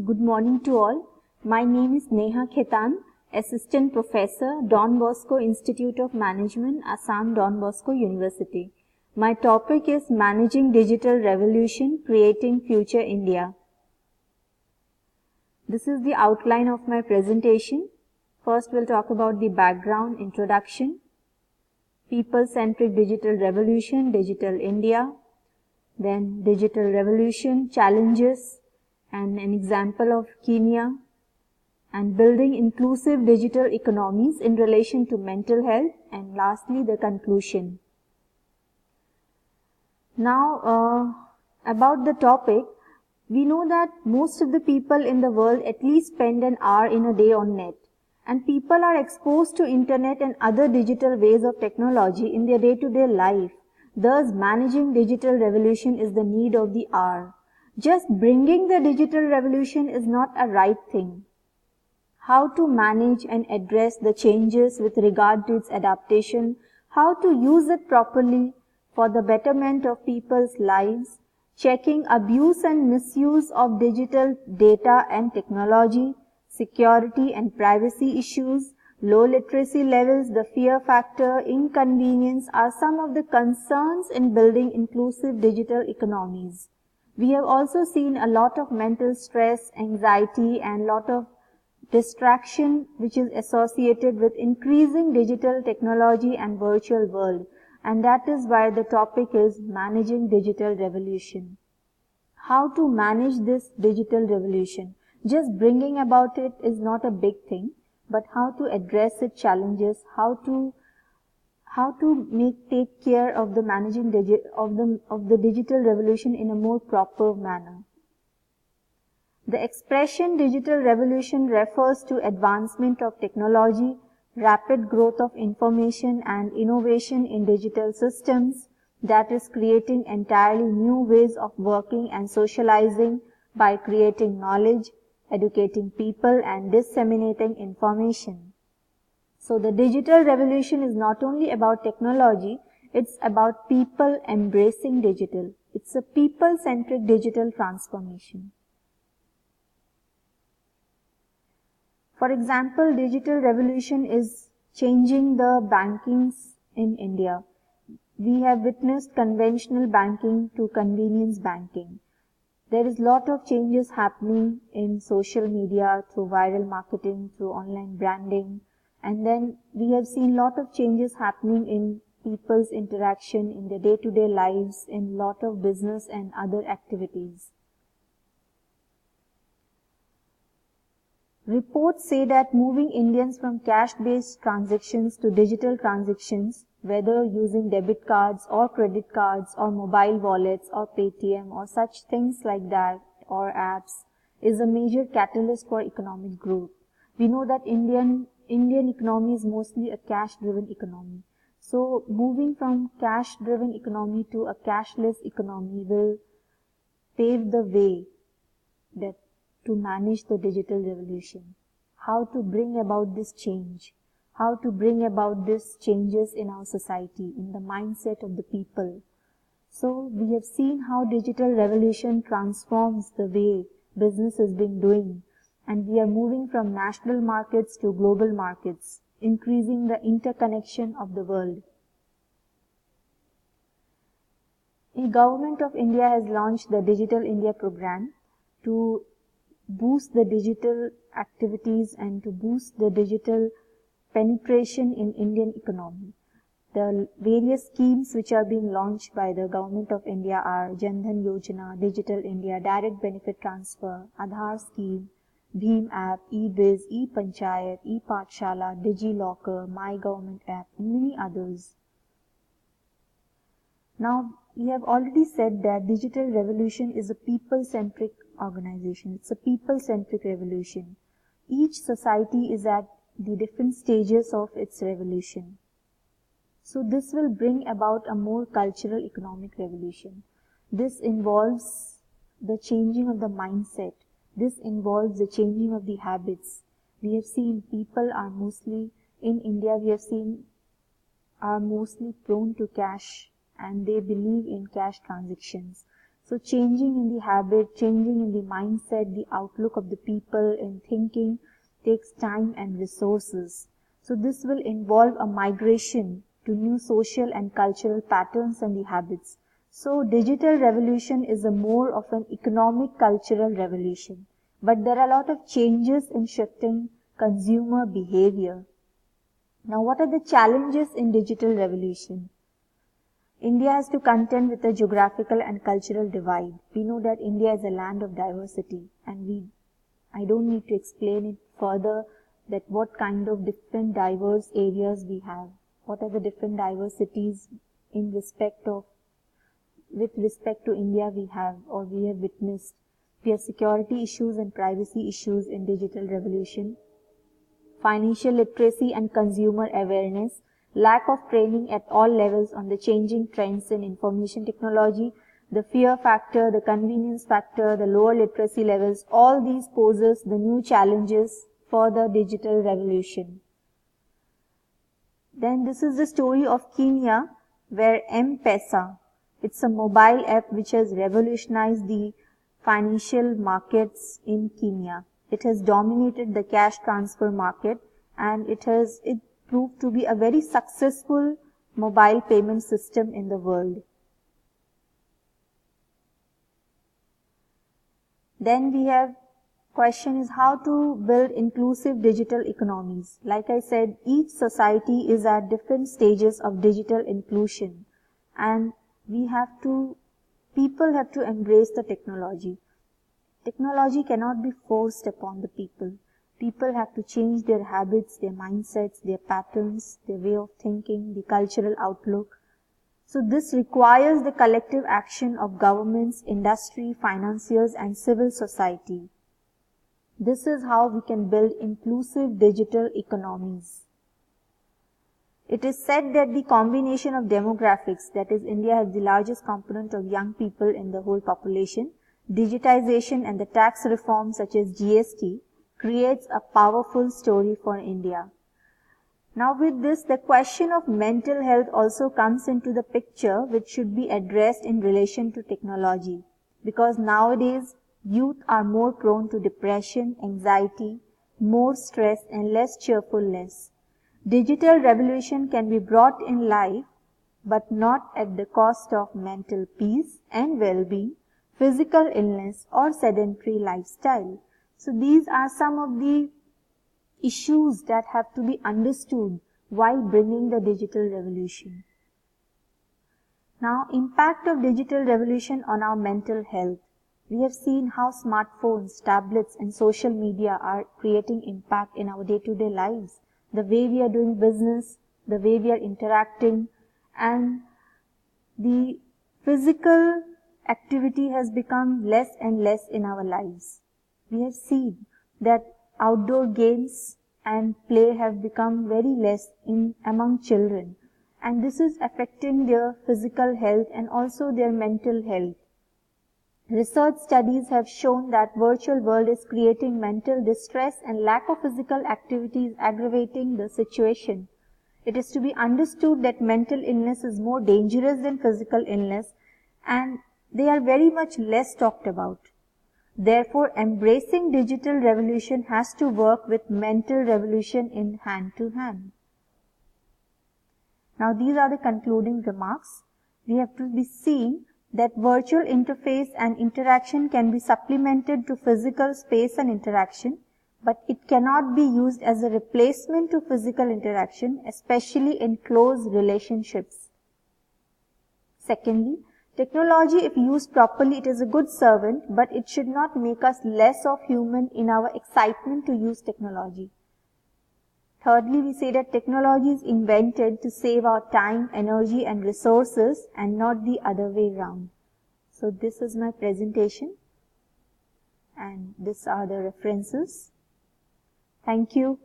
Good morning to all. My name is Neha Khaitan, Assistant Professor, Don Bosco Institute of Management, Assam Don Bosco University. My topic is Managing Digital Revolution, Creating Future India. This is the outline of my presentation. First, we'll talk about the background, introduction, people-centric digital revolution, digital India, then digital revolution, challenges, and an example of Kenya, and building inclusive digital economies in relation to mental health, and lastly the conclusion. Now about the topic, we know that most of the people in the world at least spend an hour in a day on net, and people are exposed to internet and other digital ways of technology in their day-to-day life. Thus, managing digital revolution is the need of the hour. Just bringing the digital revolution is not a right thing. How to manage and address the changes with regard to its adaptation, how to use it properly for the betterment of people's lives, checking abuse and misuse of digital data and technology, security and privacy issues, low literacy levels, the fear factor, inconvenience are some of the concerns in building inclusive digital economies. We have also seen a lot of mental stress, anxiety, and lot of distraction which is associated with increasing digital technology and virtual world, and that is why the topic is managing digital revolution. How to manage this digital revolution? Just bringing about it is not a big thing, but how to address its challenges, how to take care of the managing of the digital revolution in a more proper manner. The expression digital revolution refers to advancement of technology, rapid growth of information and innovation in digital systems, that is creating entirely new ways of working and socializing by creating knowledge, educating people and disseminating information. So the digital revolution is not only about technology, it's about people embracing digital. It's a people-centric digital transformation. For example, digital revolution is changing the bankings in India. We have witnessed conventional banking to convenience banking. There is a lot of changes happening in social media through viral marketing, through online branding, and then we have seen a lot of changes happening in people's interaction in their day-to-day lives, in lot of business and other activities. Reports say that moving Indians from cash-based transactions to digital transactions, whether using debit cards or credit cards or mobile wallets or Paytm or such things like that or apps, is a major catalyst for economic growth. We know that Indian economy is mostly a cash-driven economy. So moving from cash-driven economy to a cashless economy will pave the way that to manage the digital revolution. How to bring about this change? How to bring about these changes in our society, in the mindset of the people. So we have seen how digital revolution transforms the way business has been doing, and we are moving from national markets to global markets, increasing the interconnection of the world. The Government of India has launched the Digital India program to boost the digital activities and to boost the digital penetration in Indian economy. The various schemes which are being launched by the Government of India are Jan Dhan Yojana, Digital India, Direct Benefit Transfer, Aadhaar Scheme, Bhim app, eBiz, ePanchayat, ePathshala, DigiLocker, My Government app, and many others. Now, we have already said that digital revolution is a people-centric organization. It's a people-centric revolution. Each society is at the different stages of its revolution. So this will bring about a more cultural economic revolution. This involves the changing of the mindset. This involves the changing of the habits. We have seen people are mostly, in India we have seen, are mostly prone to cash and they believe in cash transactions. So changing in the habit, changing in the mindset, the outlook of the people in thinking takes time and resources. So this will involve a migration to new social and cultural patterns and the habits. So digital revolution is a more of an economic cultural revolution. But there are a lot of changes in shifting consumer behavior. Now what are the challenges in digital revolution? India has to contend with a geographical and cultural divide. We know that India is a land of diversity, and I don't need to explain it further that what kind of different diverse areas we have. What are the different diversities with respect to India we have witnessed. We have security issues and privacy issues in digital revolution, financial literacy and consumer awareness, lack of training at all levels on the changing trends in information technology, the fear factor, the convenience factor, the lower literacy levels, all these poses the new challenges for the digital revolution. Then this is the story of Kenya, where M-Pesa, it's a mobile app which has revolutionized the financial markets in Kenya. It has dominated the cash transfer market, and it proved to be a very successful mobile payment system in the world. Then we have question is how to build inclusive digital economies. Like I said, each society is at different stages of digital inclusion, and people have to embrace the technology. Technology cannot be forced upon the people. People have to change their habits, their mindsets, their patterns, their way of thinking, the cultural outlook. So this requires the collective action of governments, industry, financiers, and civil society. This is how we can build inclusive digital economies. It is said that the combination of demographics, that is, India has the largest component of young people in the whole population, digitization and the tax reforms such as GST, creates a powerful story for India. Now with this, the question of mental health also comes into the picture, which should be addressed in relation to technology. Because nowadays, youth are more prone to depression, anxiety, more stress and less cheerfulness. Digital revolution can be brought in life, but not at the cost of mental peace and well-being, physical illness or sedentary lifestyle. So these are some of the issues that have to be understood while bringing the digital revolution. Now, impact of digital revolution on our mental health. We have seen how smartphones, tablets and social media are creating impact in our day-to-day lives. The way we are doing business, the way we are interacting, and the physical activity has become less and less in our lives. We have seen that outdoor games and play have become very less among children, and this is affecting their physical health and also their mental health. Research studies have shown that virtual world is creating mental distress, and lack of physical activity is aggravating the situation. It is to be understood that mental illness is more dangerous than physical illness, and they are very much less talked about. Therefore, embracing digital revolution has to work with mental revolution in hand to hand. Now, these are the concluding remarks. We have to be seen that virtual interface and interaction can be supplemented to physical space and interaction, but it cannot be used as a replacement to physical interaction, especially in close relationships. Secondly, technology, if used properly, it is a good servant, but it should not make us less of human in our excitement to use technology. Thirdly, we say that technology is invented to save our time, energy and resources, and not the other way around. So this is my presentation, and these are the references. Thank you.